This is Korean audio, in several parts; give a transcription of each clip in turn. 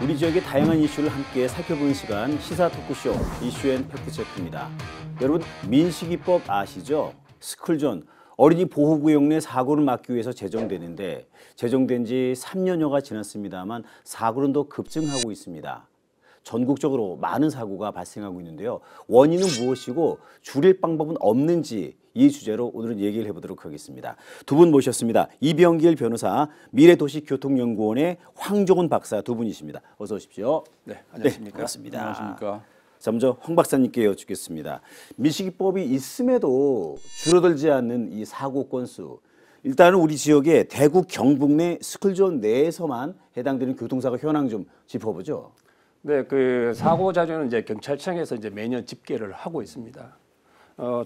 우리 지역의 다양한 이슈를 함께 살펴보는 시간 시사 토크쇼 이슈앤 팩트체크입니다. 여러분 민식이법 아시죠? 스쿨존 어린이 보호구역 내 사고를 막기 위해서 제정되는데 제정된 지 3년여가 지났습니다만 사고는 더 급증하고 있습니다. 전국적으로 많은 사고가 발생하고 있는데요. 원인은 무엇이고 줄일 방법은 없는지 이 주제로 오늘은 얘기를 해보도록 하겠습니다. 두 분 모셨습니다. 이병길 변호사, 미래도시교통연구원의 황종훈 박사 두 분이십니다. 어서 오십시오. 네, 안녕하십니까? 네, 반갑습니다. 안녕하십니까? 자, 먼저 황 박사님께 여쭙겠습니다. 민식이법이 있음에도 줄어들지 않는 이 사고 건수. 일단은 우리 지역의 대구 경북 내 스쿨존 내에서만 해당되는 교통사고 현황 좀 짚어보죠. 네, 그 사고 자료는 이제 경찰청에서 이제 매년 집계를 하고 있습니다.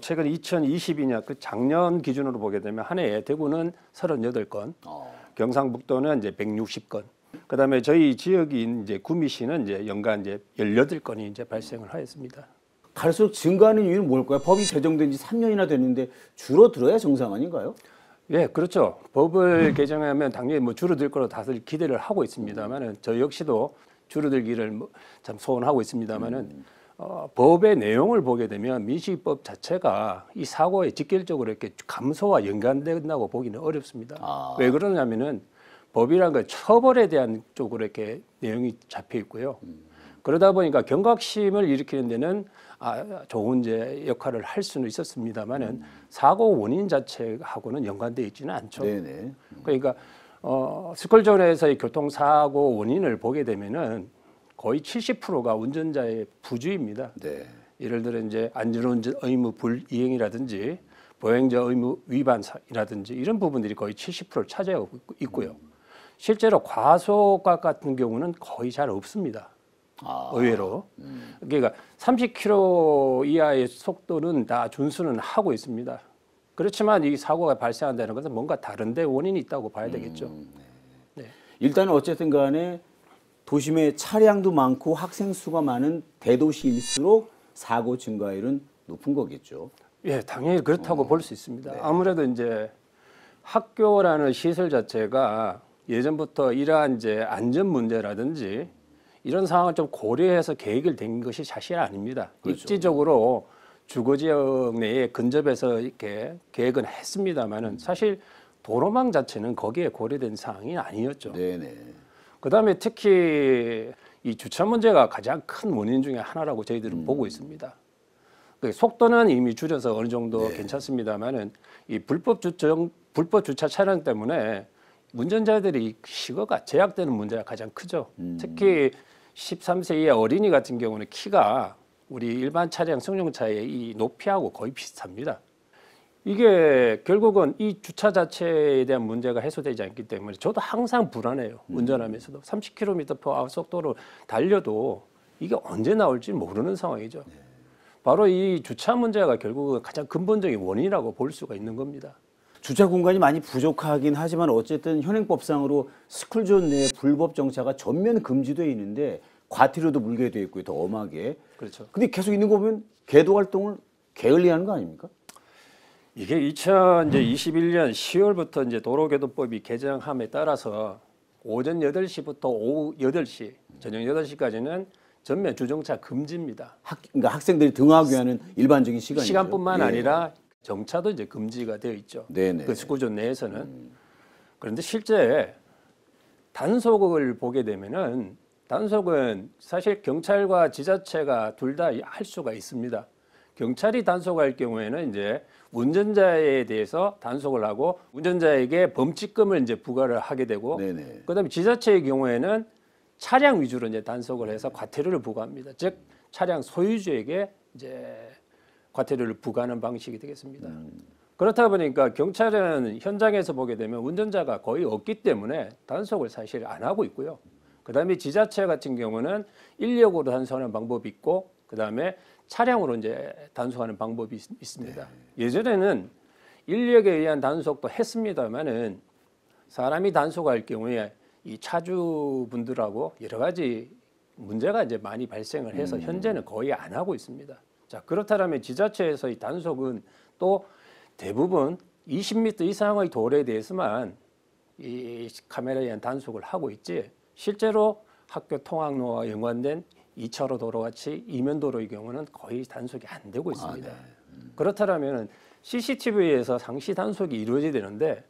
최근 2022년 그 작년 기준으로 보게 되면 한 해에 대구는 38건, 경상북도는 이제 160건. 그다음에 저희 지역인 이제 구미시는 이제 연간 이제 18건이 이제 발생을 하였습니다. 갈수록 증가하는 이유는 뭘까요? 법이 제정된 지 3년이나 됐는데 줄어들어야 정상 아닌가요? 예, 그렇죠. 법을 개정하면 당연히 뭐 줄어들 거로 다들 기대를 하고 있습니다만은 저 역시도 줄어들기를 참 소원하고 있습니다만은 법의 내용을 보게 되면 민식이법 자체가 이 사고에 직결적으로 이렇게 감소와 연관된다고 보기는 어렵습니다. 왜 그러냐면은 법이란 건 처벌에 대한 쪽으로 이렇게 내용이 잡혀 있고요. 그러다 보니까 경각심을 일으키는 데는 좋은 이제 역할을 할 수는 있었습니다만은 사고 원인 자체하고는 연관되어 있지는 않죠. 네네. 그러니까 스쿨존에서의 교통사고 원인을 보게 되면은 거의 70%가 운전자의 부주의입니다. 네. 예를 들어 이제 안전운전 의무 불이행이라든지 보행자 의무 위반이라든지 이런 부분들이 거의 70%를 차지하고 있고요. 실제로 과속과 같은 경우는 거의 잘 없습니다. 의외로. 그러니까 30km 이하의 속도는 다 준수는 하고 있습니다. 그렇지만 이 사고가 발생한다는 것은 뭔가 다른데 원인이 있다고 봐야 되겠죠. 네. 일단은 어쨌든 간에 도심에 차량도 많고 학생 수가 많은 대도시일수록 사고 증가율은 높은 거겠죠. 예, 당연히 그렇다고 볼 수 있습니다. 네. 아무래도 이제 학교라는 시설 자체가 예전부터 이러한 이제 안전 문제라든지 이런 상황을 좀 고려해서 계획을 된 것이 사실 아닙니다. 그렇죠. 입지적으로 주거 지역 내에 근접해서 이렇게 계획은 했습니다만은 사실 도로망 자체는 거기에 고려된 사항이 아니었죠. 네네. 그다음에 특히 이 주차 문제가 가장 큰 원인 중에 하나라고 저희들은 보고 있습니다. 속도는 이미 줄여서 어느 정도 괜찮습니다만은 이 불법 주차 차량 때문에 운전자들이 시거가 제약되는 문제가 가장 크죠. 특히 13세 이하 어린이 같은 경우는 키가 우리 일반 차량 승용차의 이 높이하고 거의 비슷합니다. 이게 결국은 이 주차 자체에 대한 문제가 해소되지 않기 때문에 저도 항상 불안해요. 운전하면서도 30km/h 속도로 달려도 이게 언제 나올지 모르는 상황이죠. 바로 이 주차 문제가 결국은 가장 근본적인 원인이라고 볼 수가 있는 겁니다. 주차 공간이 많이 부족하긴 하지만 어쨌든 현행법상으로 스쿨존 내 불법 정차가 전면 금지되어 있는데 과태료도 물게 되어 있고요. 더 엄하게. 그렇죠. 근데 계속 있는 거 보면 계도 활동을 게을리하는 거 아닙니까? 이게 2021년 10월부터 이제 도로교통법이 개정함에 따라서 오전 8시부터 오후 8시, 저녁 8시까지는 전면 주정차 금지입니다. 그러니까 학생들이 등하기 위한 일반적인 시간이죠. 시간뿐만 아니라 정차도 이제 금지가 되어 있죠. 네네. 그 스쿨존 내에서는. 그런데 실제 단속을 보게 되면은 단속은 사실 경찰과 지자체가 둘 다 할 수가 있습니다. 경찰이 단속할 경우에는 이제 운전자에 대해서 단속을 하고 운전자에게 범칙금을 이제 부과를 하게 되고, 그다음에 지자체의 경우에는 차량 위주로 이제 단속을 해서 과태료를 부과합니다. 즉 차량 소유주에게 이제 과태료를 부과하는 방식이 되겠습니다. 그렇다 보니까 경찰은 현장에서 보게 되면 운전자가 거의 없기 때문에 단속을 사실 안 하고 있고요. 그다음에 지자체 같은 경우는 인력으로 단속하는 방법이 있고, 그다음에 차량으로 이제 단속하는 방법이 있습니다. 예전에는 인력에 의한 단속도 했습니다만은 사람이 단속할 경우에 이 차주분들하고 여러 가지 문제가 이제 많이 발생을 해서 현재는 거의 안 하고 있습니다. 자, 그렇다면 지자체에서의 단속은 또 대부분 20m 이상의 도로에 대해서만 이 카메라에 의한 단속을 하고 있지 실제로 학교 통학로와 연관된 2차로 도로같이 이면도로의 경우는 거의 단속이 안 되고 있습니다. 그렇다면 CCTV에서 상시 단속이 이루어져야 되는데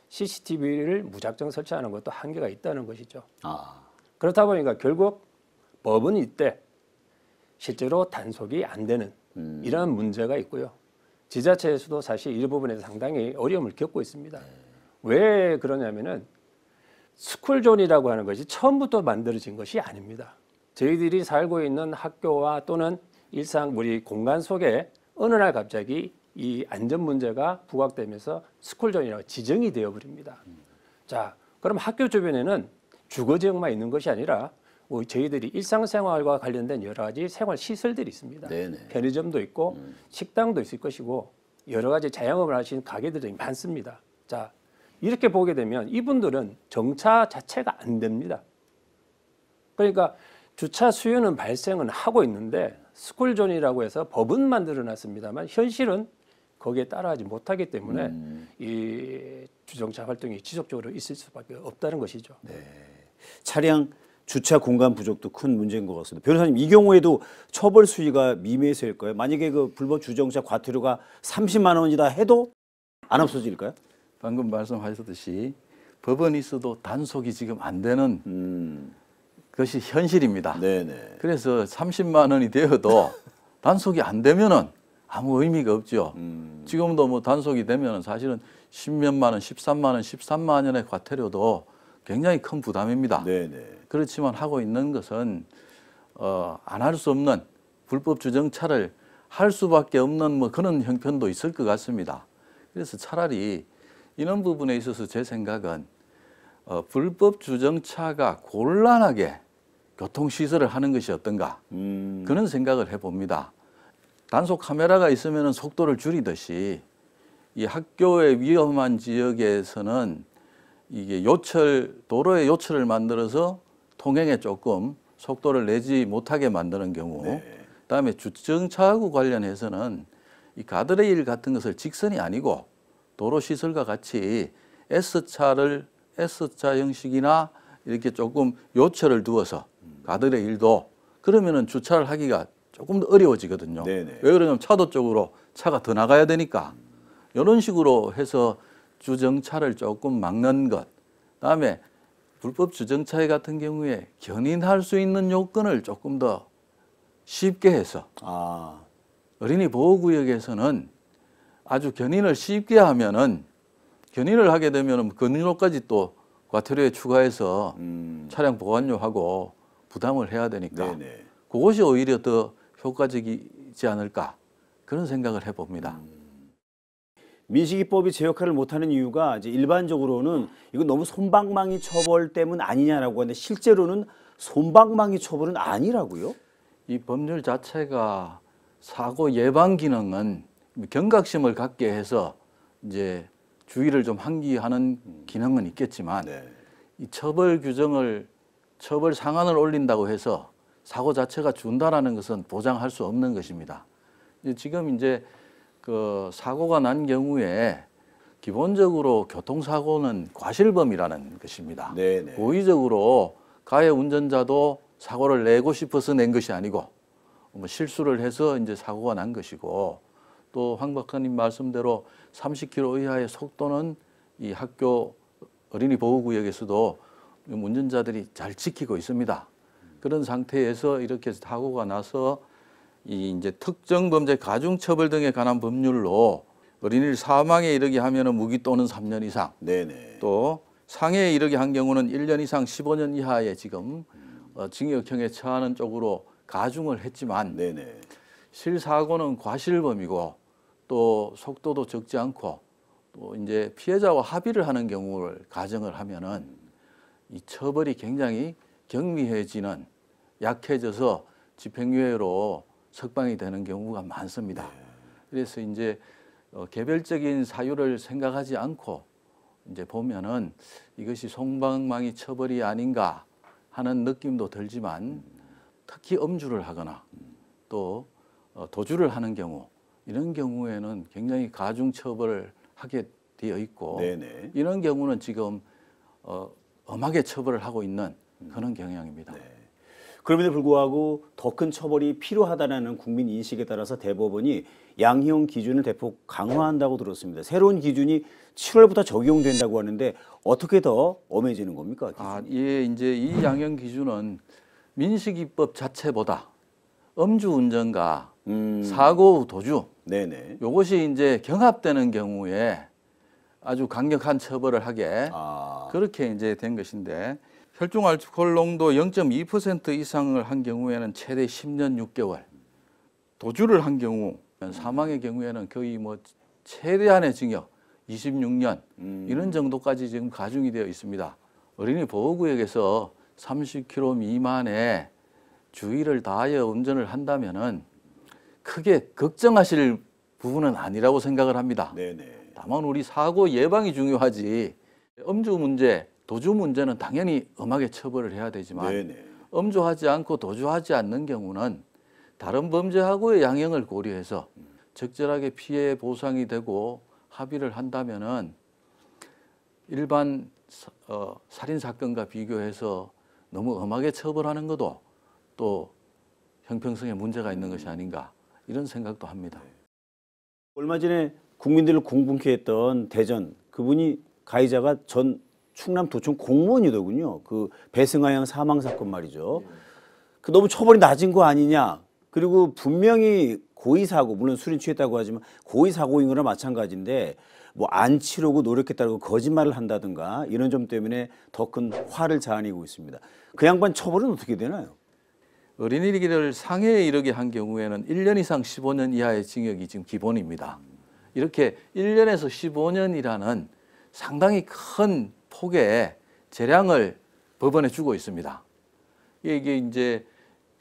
CCTV를 무작정 설치하는 것도 한계가 있다는 것이죠. 그렇다 보니까 결국 법은 이때 실제로 단속이 안 되는 이러한 문제가 있고요. 지자체에서도 사실 이 부분에서 상당히 어려움을 겪고 있습니다. 왜 그러냐면은 스쿨존이라고 하는 것이 처음부터 만들어진 것이 아닙니다. 저희들이 살고 있는 학교와 또는 일상 우리 공간 속에 어느 날 갑자기 이 안전 문제가 부각되면서 스쿨존이라고 지정이 되어버립니다. 자, 그럼 학교 주변에는 주거 지역만 있는 것이 아니라 저희들이 일상생활과 관련된 여러 가지 생활 시설들이 있습니다. 네네. 편의점도 있고 식당도 있을 것이고 여러 가지 자영업을 하시는 가게들이 많습니다. 자, 이렇게 보게 되면 이분들은 정차 자체가 안 됩니다. 그러니까 주차 수요는 발생은 하고 있는데 스쿨존이라고 해서 법은 만들어놨습니다만 현실은 거기에 따라하지 못하기 때문에 이 주정차 활동이 지속적으로 있을 수밖에 없다는 것이죠. 네. 차량 주차 공간 부족도 큰 문제인 것 같습니다. 변호사님, 이 경우에도 처벌 수위가 미미해서일까요? 만약에 그 불법 주정차 과태료가 30만 원이다 해도 안 없어질까요? 방금 말씀하셨듯이 법은 있어도 단속이 지금 안 되는 것이 현실입니다. 네네. 그래서 30만 원이 되어도 단속이 안 되면은 아무 의미가 없죠. 지금도 뭐 단속이 되면은 사실은 10몇만 원, 13만 원, 13만 원의 과태료도 굉장히 큰 부담입니다. 네네. 그렇지만 하고 있는 것은 안 할 수 없는 불법 주정차를 할 수밖에 없는 뭐 그런 형편도 있을 것 같습니다. 그래서 차라리 이런 부분에 있어서 제 생각은 불법 주정차가 곤란하게 교통시설을 하는 것이 어떤가 그런 생각을 해봅니다. 단속 카메라가 있으면 속도를 줄이듯이 이 학교의 위험한 지역에서는 이게 도로에 요철을 만들어서 통행에 조금 속도를 내지 못하게 만드는 경우, 그다음에 주정차하고 관련해서는 이 가드레일 같은 것을 직선이 아니고 도로 시설과 같이 S자 형식이나 이렇게 조금 요철을 두어서 가드레일도 그러면은 주차를 하기가 조금 더 어려워지거든요. 네네. 왜 그러냐면 차도 쪽으로 차가 더 나가야 되니까 이런 식으로 해서 주정차를 조금 막는 것. 그다음에 불법 주정차 같은 경우에 견인할 수 있는 요건을 조금 더 쉽게 해서 어린이 보호구역에서는 아주 견인을 쉽게 하면은 견인을 하게 되면은 견인료까지 또 과태료에 추가해서 차량 보관료하고 부담을 해야 되니까 네네. 그것이 오히려 더 효과적이지 않을까 그런 생각을 해봅니다. 민식이법이 제 역할을 못하는 이유가 이제 일반적으로는 이건 너무 솜방망이 처벌 때문 아니냐라고 하는데 실제로는 솜방망이 처벌은 아니라고요? 이 법률 자체가 사고 예방 기능은 경각심을 갖게 해서 이제 주의를 좀 환기하는 기능은 있겠지만 이 처벌 규정을 처벌 상한을 올린다고 해서 사고 자체가 준다라는 것은 보장할 수 없는 것입니다. 지금 이제 그 사고가 난 경우에 기본적으로 교통사고는 과실범이라는 것입니다. 네네. 고의적으로 가해 운전자도 사고를 내고 싶어서 낸 것이 아니고 뭐 실수를 해서 이제 사고가 난 것이고 또 황 박사님 말씀대로 30km 이하의 속도는 이 학교 어린이 보호구역에서도 운전자들이 잘 지키고 있습니다. 그런 상태에서 이렇게 사고가 나서 이 이제 특정 범죄 가중처벌 등에 관한 법률로 어린이를 사망에 이르게 하면은 무기 또는 3년 이상, 네네. 또 상해에 이르게 한 경우는 1년 이상 15년 이하의 지금 징역형에 처하는 쪽으로 가중을 했지만 네네. 실사고는 과실범이고 또 속도도 적지 않고 또 이제 피해자와 합의를 하는 경우를 가정을 하면은 이 처벌이 굉장히 경미해지는 약해져서 집행유예로 석방이 되는 경우가 많습니다. 그래서 이제 개별적인 사유를 생각하지 않고 이제 보면은 이것이 솜방망이 처벌이 아닌가 하는 느낌도 들지만 특히 음주를 하거나 또 도주를 하는 경우 이런 경우에는 굉장히 가중 처벌을 하게 되어 있고 네네. 이런 경우는 지금 엄하게 처벌을 하고 있는 그런 경향입니다. 그럼에도 불구하고 더 큰 처벌이 필요하다는 국민 인식에 따라서 대법원이 양형 기준을 대폭 강화한다고 들었습니다. 새로운 기준이 7월부터 적용된다고 하는데 어떻게 더 엄해지는 겁니까? 기준이? 예, 이제 이 양형 기준은 민식이법 자체보다 음주운전과 사고 후 도주 네네. 요것이 이제 경합되는 경우에 아주 강력한 처벌을 하게 그렇게 이제 된 것인데 혈중 알코올 농도 0.2% 이상을 한 경우에는 최대 10년 6개월, 도주를 한 경우 사망의 경우에는 거의 뭐 최대한의 징역 26년 이런 정도까지 지금 가중이 되어 있습니다. 어린이 보호구역에서 30km 미만의 주의를 다하여 운전을 한다면은 크게 걱정하실 부분은 아니라고 생각을 합니다. 네네. 다만 우리 사고 예방이 중요하지 음주 문제, 도주 문제는 당연히 엄하게 처벌을 해야 되지만 네네. 음주하지 않고 도주하지 않는 경우는 다른 범죄하고의 양형을 고려해서 적절하게 피해 보상이 되고 합의를 한다면은 일반 살인 사건과 비교해서 너무 엄하게 처벌하는 것도 또 형평성에 문제가 있는 것이 아닌가 이런 생각도 합니다. 얼마 전에 국민들을 공분케 했던 대전 그분이 가해자가 전 충남도청 공무원이더군요. 그 배승하양 사망 사건 말이죠. 그 너무 처벌이 낮은 거 아니냐. 그리고 분명히 고의 사고 물론 술이 취했다고 하지만 고의 사고인 거나 마찬가지인데 뭐 안 치르고 노력했다고 거짓말을 한다든가 이런 점 때문에 더 큰 화를 자아내고 있습니다. 그 양반 처벌은 어떻게 되나요? 어린이를 상해에 이르게 한 경우에는 1년 이상 15년 이하의 징역이 지금 기본입니다. 이렇게 1년에서 15년이라는 상당히 큰 폭의 재량을 법원에 주고 있습니다. 이게 이제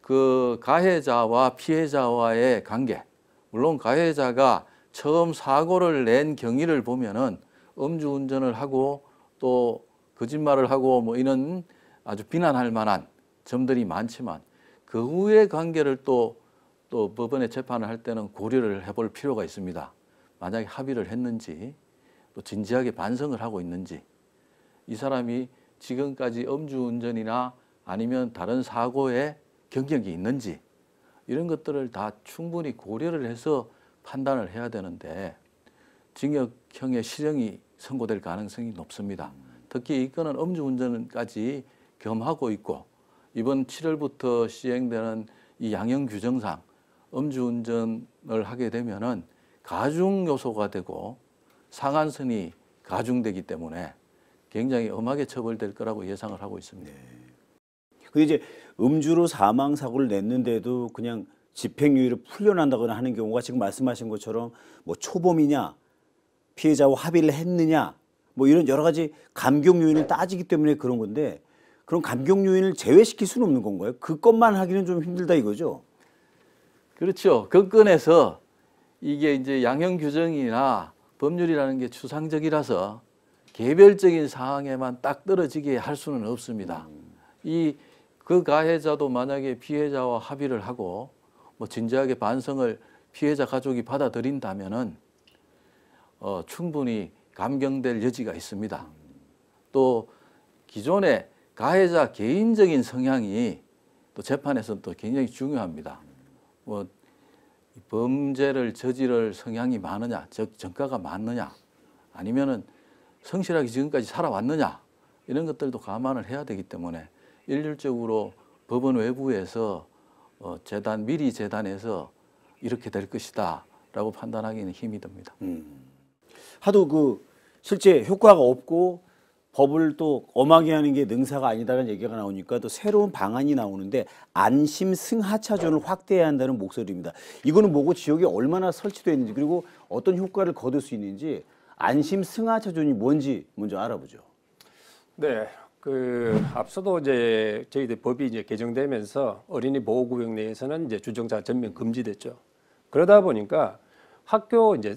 그 가해자와 피해자와의 관계, 물론 가해자가 처음 사고를 낸 경위를 보면은 음주운전을 하고 또 거짓말을 하고 뭐 이런 아주 비난할 만한 점들이 많지만 그 후의 관계를 또 법원에 재판을 할 때는 고려를 해볼 필요가 있습니다. 만약에 합의를 했는지 또 진지하게 반성을 하고 있는지 이 사람이 지금까지 음주운전이나 아니면 다른 사고에 경력이 있는지 이런 것들을 다 충분히 고려를 해서 판단을 해야 되는데 징역형의 실형이 선고될 가능성이 높습니다. 특히 이 건은 음주운전까지 겸하고 있고 이번 7월부터 시행되는 이 양형 규정상 음주운전을 하게 되면은 가중 요소가 되고 상한선이 가중되기 때문에 굉장히 엄하게 처벌될 거라고 예상을 하고 있습니다. 근데 이제 음주로 사망 사고를 냈는데도 그냥 집행유예를 풀려난다거나 하는 경우가 지금 말씀하신 것처럼 뭐 초범이냐 피해자와 합의를 했느냐 뭐 이런 여러 가지 감경 요인을 따지기 때문에 그런 건데 그런 감경 요인을 제외시킬 수는 없는 건가요? 그 것만 하기는 좀 힘들다 이거죠? 그렇죠. 그 건에서 이게 이제 양형 규정이나 법률이라는 게 추상적이라서 개별적인 사항에만 딱 떨어지게 할 수는 없습니다. 그 가해자도 만약에 피해자와 합의를 하고 뭐 진지하게 반성을 피해자 가족이 받아들인다면은 충분히 감경될 여지가 있습니다. 또 기존의 가해자 개인적인 성향이 또 재판에서는 또 굉장히 중요합니다. 뭐 범죄를 저지를 성향이 많으냐, 즉 전과가 많느냐, 아니면은 성실하게 지금까지 살아왔느냐 이런 것들도 감안을 해야 되기 때문에 일률적으로 법원 외부에서 미리 재단해서 이렇게 될 것이다라고 판단하기는 힘이 듭니다. 하도 그 실제 효과가 없고 법을 또 엄하게 하는 게 능사가 아니다라는 얘기가 나오니까 또 새로운 방안이 나오는데 안심 승하차존을 확대해야 한다는 목소리입니다. 이거는 뭐고 지역에 얼마나 설치되어 있는지 그리고 어떤 효과를 거둘 수 있는지 안심 승하차존이 뭔지 먼저 알아보죠. 네. 앞서도 이제 저희들 법이 이제 개정되면서 어린이 보호구역 내에서는 이제 주정차가 전면 금지됐죠. 그러다 보니까 학교 이제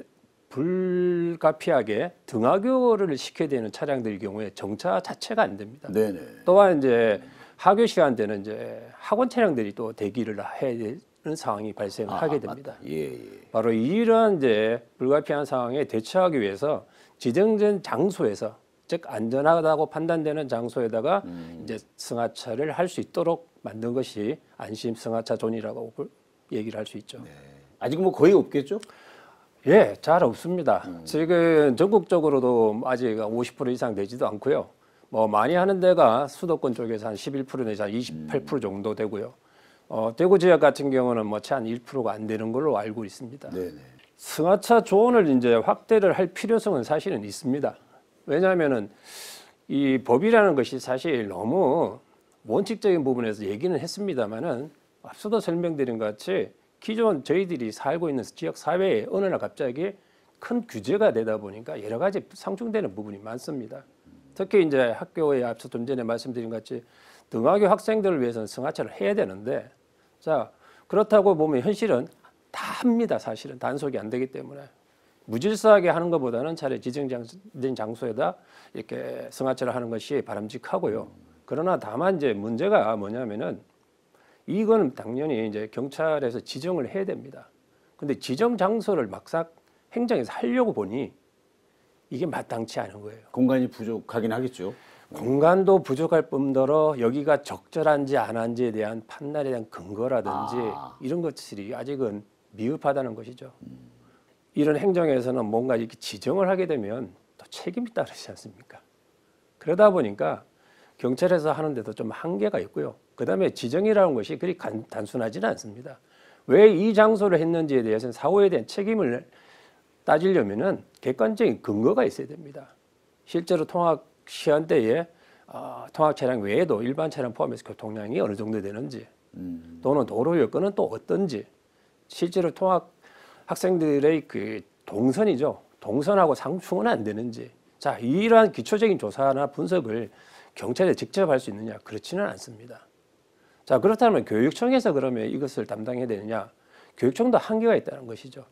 불가피하게 등하교를 시켜야 되는 차량들의 경우에 정차 자체가 안 됩니다. 네네. 또한 이제 하교 시간대는 이제 학원 차량들이 또 대기를 해야 되는 상황이 발생하게 됩니다. 예. 바로 이런 이제 불가피한 상황에 대처하기 위해서 지정된 장소에서 즉 안전하다고 판단되는 장소에다가 이제 승하차를 할 수 있도록 만든 것이 안심 승하차 존이라고 얘기를 할 수 있죠. 아직 뭐 거의 없겠죠? 예, 잘 없습니다. 지금 전국적으로도 아직 50% 이상 되지도 않고요. 뭐 많이 하는 데가 수도권 쪽에서 한 11% 내지 한 28% 정도 되고요. 대구 지역 같은 경우는 뭐 채 한 1%가 안 되는 걸로 알고 있습니다. 네네. 승하차 존을 이제 확대를 할 필요성은 사실은 있습니다. 왜냐하면은 이 법이라는 것이 사실 너무 원칙적인 부분에서 얘기는 했습니다만은 앞서도 설명드린 것 같이 기존 저희들이 살고 있는 지역 사회에 어느 날 갑자기 큰 규제가 되다 보니까 여러 가지 상충되는 부분이 많습니다. 특히 이제 학교에 앞서 좀 전에 말씀드린 것 같이 등하교 학생들을 위해서는 승하차를 해야 되는데 자 그렇다고 보면 현실은 다 합니다. 사실은 단속이 안 되기 때문에 무질서하게 하는 것보다는 차라리 지정된 장소에다 이렇게 승하차를 하는 것이 바람직하고요. 그러나 다만 이제 문제가 뭐냐면은 이건 당연히 이제 경찰에서 지정을 해야 됩니다. 근데 지정 장소를 막상 행정에서 하려고 보니 이게 마땅치 않은 거예요. 공간이 부족하긴 하겠죠. 공간도 부족할 뿐더러 여기가 적절한지 안 한지에 대한 판단에 대한 근거라든지 이런 것들이 아직은 미흡하다는 것이죠. 이런 행정에서는 뭔가 이렇게 지정을 하게 되면 또 책임이 따르지 않습니까? 그러다 보니까 경찰에서 하는데도 좀 한계가 있고요. 그다음에 지정이라는 것이 그리 단순하지는 않습니다. 왜 이 장소를 했는지에 대해서는 사후에 대한 책임을 따지려면은 객관적인 근거가 있어야 됩니다. 실제로 통학 시간대에 통학 차량 외에도 일반 차량 포함해서 교통량이 어느 정도 되는지 또는 도로 여건은 또 어떤지 실제로 통학 학생들의 그 동선이죠. 동선하고 상충은 안 되는지 자 이러한 기초적인 조사나 분석을 경찰에 직접 할 수 있느냐 그렇지는 않습니다. 자 그렇다면 교육청에서 그러면 이것을 담당해야 되느냐 교육청도 한계가 있다는 것이죠.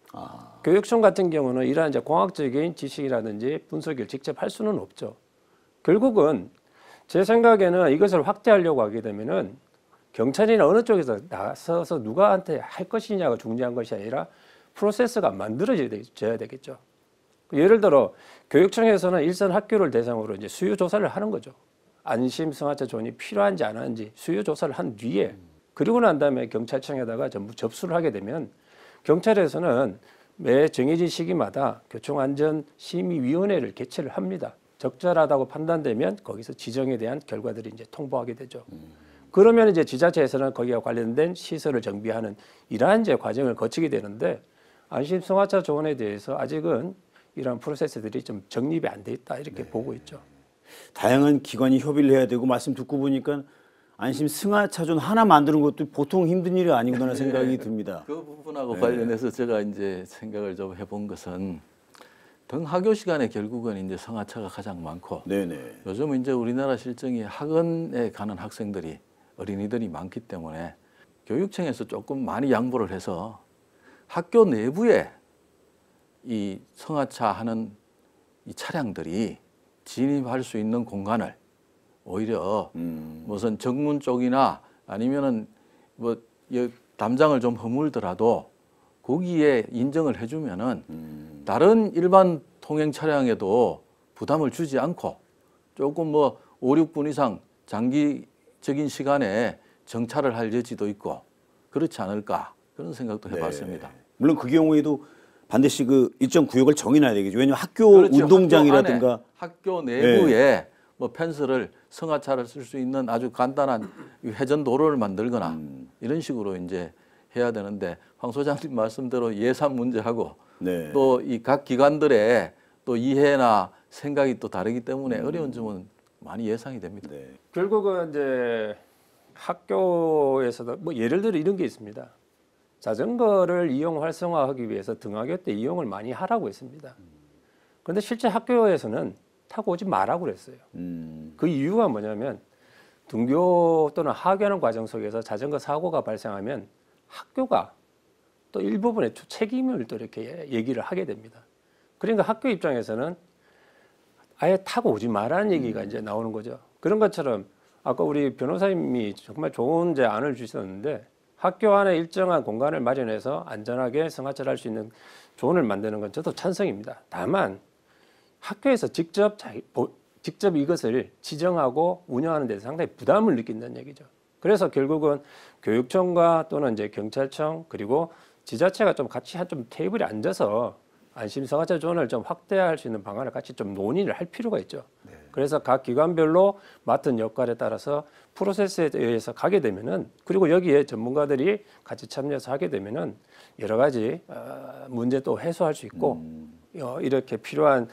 교육청 같은 경우는 이러한 이제 공학적인 지식이라든지 분석을 직접 할 수는 없죠. 결국은 제 생각에는 이것을 확대하려고 하게 되면은 경찰이나 어느 쪽에서 나서서 누구한테 할 것이냐가 중요한 것이 아니라 프로세스가 만들어져야 되겠죠. 예를 들어 교육청에서는 일선 학교를 대상으로 이제 수요 조사를 하는 거죠. 안심 승하차 존이 필요한지 안 하는지 수요 조사를 한 뒤에 그리고 난 다음에 경찰청에다가 전부 접수를 하게 되면 경찰에서는 매 정해진 시기마다 교통안전심의위원회를 개최를 합니다. 적절하다고 판단되면 거기서 지정에 대한 결과들이 이제 통보하게 되죠. 그러면 이제 지자체에서는 거기와 관련된 시설을 정비하는 이러한 이제 과정을 거치게 되는데 안심 승하차 존에 대해서 아직은 이러한 프로세스들이 좀 정립이 안 돼 있다 이렇게 보고 있죠. 다양한 기관이 협의를 해야 되고 말씀 듣고 보니까 안심 승하차존 하나 만드는 것도 보통 힘든 일이 아니구나 생각이 듭니다. 그 부분하고 관련해서 제가 이제 생각을 좀 해본 것은 등하교 시간에 결국은 이제 승하차가 가장 많고 네네. 요즘 이제 우리나라 실정이 학원에 가는 학생들이 어린이들이 많기 때문에 교육청에서 조금 많이 양보를 해서 학교 내부에 이 승하차 하는 이 차량들이 진입할 수 있는 공간을 오히려 무슨 정문 쪽이나 아니면은 뭐 담장을 좀 허물더라도 거기에 인정을 해주면은 다른 일반 통행 차량에도 부담을 주지 않고 조금 뭐 5, 6분 이상 장기적인 시간에 정차를 할 여지도 있고 그렇지 않을까 그런 생각도 해봤습니다. 네. 물론 그 경우에도 반드시 그 일정 구역을 정해놔야 되겠죠. 왜냐하면 학교 그렇죠. 운동장이라든가 학교 내부에 뭐 펜스를 승하차를 쓸 수 있는 아주 간단한 회전 도로를 만들거나 이런 식으로 이제 해야 되는데 황 소장님 말씀대로 예산 문제하고 네. 또 이 각 기관들의 또 이해나 생각이 또 다르기 때문에 어려운 점은 많이 예상이 됩니다. 네. 결국은 이제 학교에서도 뭐 예를 들어 이런 게 있습니다. 자전거를 이용 활성화하기 위해서 등하교 때 이용을 많이 하라고 했습니다. 그런데 실제 학교에서는 타고 오지 말라고 그랬어요. 그 이유가 뭐냐면 등교 또는 하교하는 과정 속에서 자전거 사고가 발생하면 학교가 또 일부분의 책임을 또 이렇게 얘기를 하게 됩니다. 그러니까 학교 입장에서는 아예 타고 오지 말라는 얘기가 이제 나오는 거죠. 그런 것처럼 아까 우리 변호사님이 정말 좋은 이제 안을 주셨는데 학교 안에 일정한 공간을 마련해서 안전하게 승하차를 할 수 있는 존을 만드는 건 저도 찬성입니다. 다만 학교에서 직접 직접 이것을 지정하고 운영하는 데 상당히 부담을 느낀다는 얘기죠. 그래서 결국은 교육청과 또는 이제 경찰청 그리고 지자체가 좀 같이 좀 테이블에 앉아서 안심사과제 존을 좀 확대할 수 있는 방안을 같이 좀 논의를 할 필요가 있죠. 그래서 각 기관별로 맡은 역할에 따라서 프로세스에 의해서 가게 되면은, 그리고 여기에 전문가들이 같이 참여해서 하게 되면은 여러 가지 문제도 해소할 수 있고 이렇게 필요한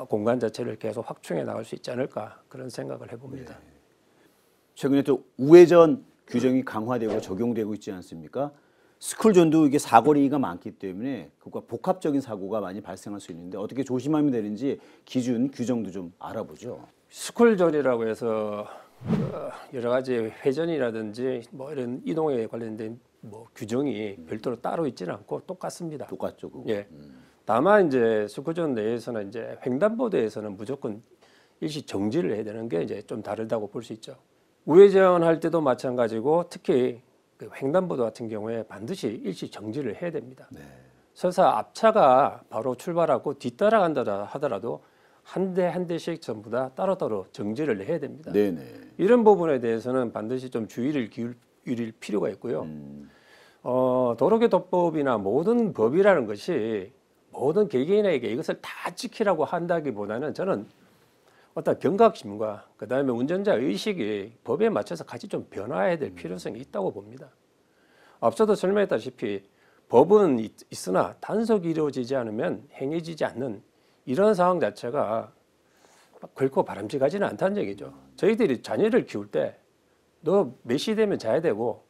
공간 자체를 계속 확충해 나갈 수 있지 않을까, 그런 생각을 해봅니다. 최근에 또 우회전 규정이 강화되고 적용되고 있지 않습니까? 스쿨존도 이게 사거리가 많기 때문에 그것과 복합적인 사고가 많이 발생할 수 있는데 어떻게 조심하면 되는지 기준, 규정도 좀 알아보죠. 스쿨존이라고 해서 여러 가지 회전이라든지 뭐 이런 이동에 관련된 뭐 규정이 별도로 따로 있지는 않고 똑같습니다. 똑같죠, 그거. 예. 다만 이제 스쿨존 내에서는 이제 횡단보도에서는 무조건 일시 정지를 해야 되는 게 이제 좀 다르다고 볼 수 있죠. 우회전할 때도 마찬가지고 특히 그 횡단보도 같은 경우에 반드시 일시 정지를 해야 됩니다. 설사 앞차가 바로 출발하고 뒤따라간다 하더라도 한 대 한 대씩 전부 다 따로따로 정지를 해야 됩니다. 네네. 이런 부분에 대해서는 반드시 좀 주의를 기울일 필요가 있고요. 도로교통법이나 모든 법이라는 것이 모든 개개인에게 이것을 다 지키라고 한다기보다는 저는 어떤 경각심과 그다음에 운전자 의식이 법에 맞춰서 같이 좀 변화해야 될 필요성이 있다고 봅니다. 앞서도 설명했다시피 법은 있으나 단속이 이루어지지 않으면 행해지지 않는 이런 상황 자체가 결코 바람직하지는 않다는 얘기죠. 저희들이 자녀를 키울 때 너 몇 시 되면 자야 되고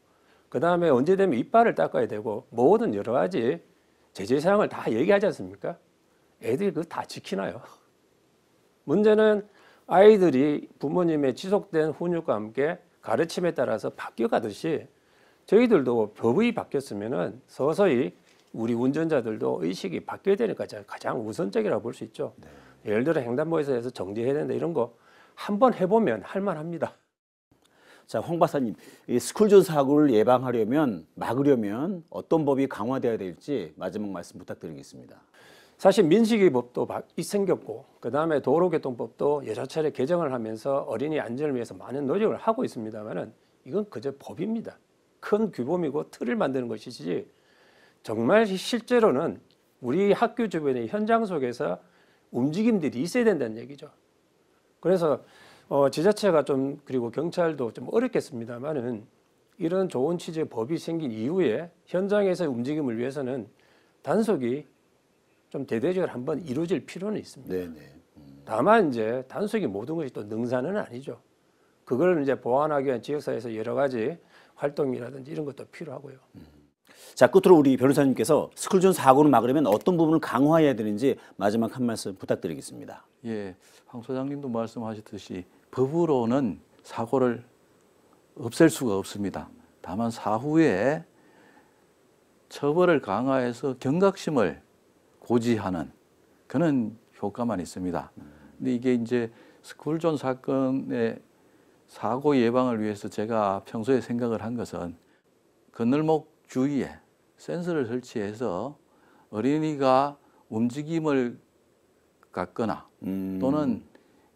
그다음에 언제 되면 이빨을 닦아야 되고 모든 여러 가지 제재사항을 다 얘기하지 않습니까? 애들이 그거 다 지키나요? 문제는 아이들이 부모님의 지속된 훈육과 함께 가르침에 따라서 바뀌어가듯이 저희들도 법이 바뀌었으면은 서서히 우리 운전자들도 의식이 바뀌어야 되니까 가장 우선적이라고 볼 수 있죠. 예를 들어 횡단보도에서 해서 정지해야 된다 이런 거 한번 해보면 할만합니다. 자, 황 박사님, 이 스쿨존 사고를 예방하려면, 막으려면 어떤 법이 강화돼야 될지 마지막 말씀 부탁드리겠습니다. 사실 민식이법도 생겼고 그다음에 도로교통법도 여러 차례 개정을 하면서 어린이 안전을 위해서 많은 노력을 하고 있습니다만은 이건 그저 법입니다. 큰 규범이고 틀을 만드는 것이지 정말 실제로는 우리 학교 주변의 현장 속에서 움직임들이 있어야 된다는 얘기죠. 그래서 지자체가 좀 그리고 경찰도 좀 어렵겠습니다만은 이런 좋은 취지의 법이 생긴 이후에 현장에서의 움직임을 위해서는 단속이 좀 대대적으로 한번 이루어질 필요는 있습니다. 네네. 다만 이제 단속이 모든 것이 또 능사는 아니죠. 그걸 이제 보완하기 위한 지역사회에서 여러 가지 활동이라든지 이런 것도 필요하고요. 자, 끝으로 우리 변호사님께서 스쿨존 사고를 막으려면 어떤 부분을 강화해야 되는지 마지막 한 말씀 부탁드리겠습니다. 예, 황 소장님도 말씀하셨듯이 법으로는 사고를 없앨 수가 없습니다. 다만 사후에 처벌을 강화해서 경각심을 고지하는 그런 효과만 있습니다. 근데 이게 이제 스쿨존 사건의 사고 예방을 위해서 제가 평소에 생각을 한 것은 건널목 주위에 센서를 설치해서 어린이가 움직임을 갖거나 또는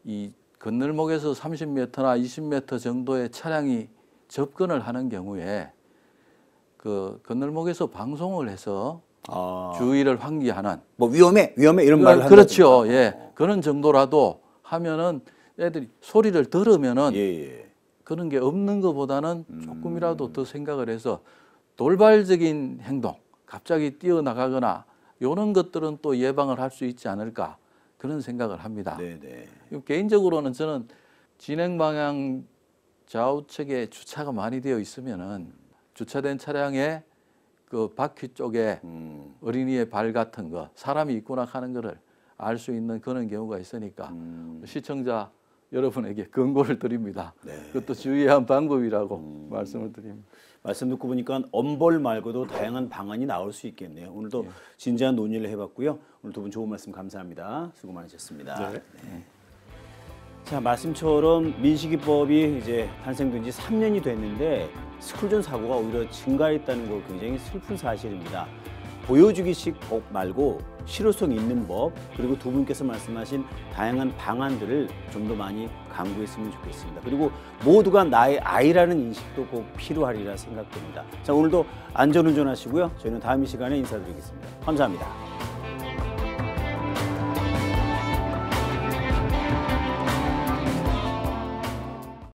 이 건널목에서 30m나 20m 정도의 차량이 접근을 하는 경우에 그 건널목에서 방송을 해서 주의를 환기하는 뭐 위험해 이런 말을 한다든가. 그렇죠. 예, 그런 정도라도 하면은 애들이 소리를 들으면은 그런 게 없는 것보다는 조금이라도 더 생각을 해서 돌발적인 행동, 갑자기 뛰어나가거나 이런 것들은 또 예방을 할 수 있지 않을까 그런 생각을 합니다. 네네. 개인적으로는 저는 진행 방향 좌우측에 주차가 많이 되어 있으면은 주차된 차량에 그 바퀴 쪽에 어린이의 발 같은 거, 사람이 있구나 하는 거를 알 수 있는 그런 경우가 있으니까 시청자 여러분에게 권고를 드립니다. 네. 그것도 주의해야 한 방법이라고 말씀을 드립니다. 말씀 듣고 보니까 엄벌 말고도 다양한 방안이 나올 수 있겠네요. 오늘도 진지한 논의를 해봤고요. 오늘 두 분 좋은 말씀 감사합니다. 수고 많으셨습니다. 네. 자, 말씀처럼 민식이법이 이제 탄생된 지 3년이 됐는데 스쿨존 사고가 오히려 증가했다는 거 굉장히 슬픈 사실입니다. 보여주기식 법 말고 실효성 있는 법, 그리고 두 분께서 말씀하신 다양한 방안들을 좀 더 많이 강구했으면 좋겠습니다. 그리고 모두가 나의 아이라는 인식도 꼭 필요하리라 생각됩니다. 자, 오늘도 안전운전하시고요. 저희는 다음 이 시간에 인사드리겠습니다. 감사합니다.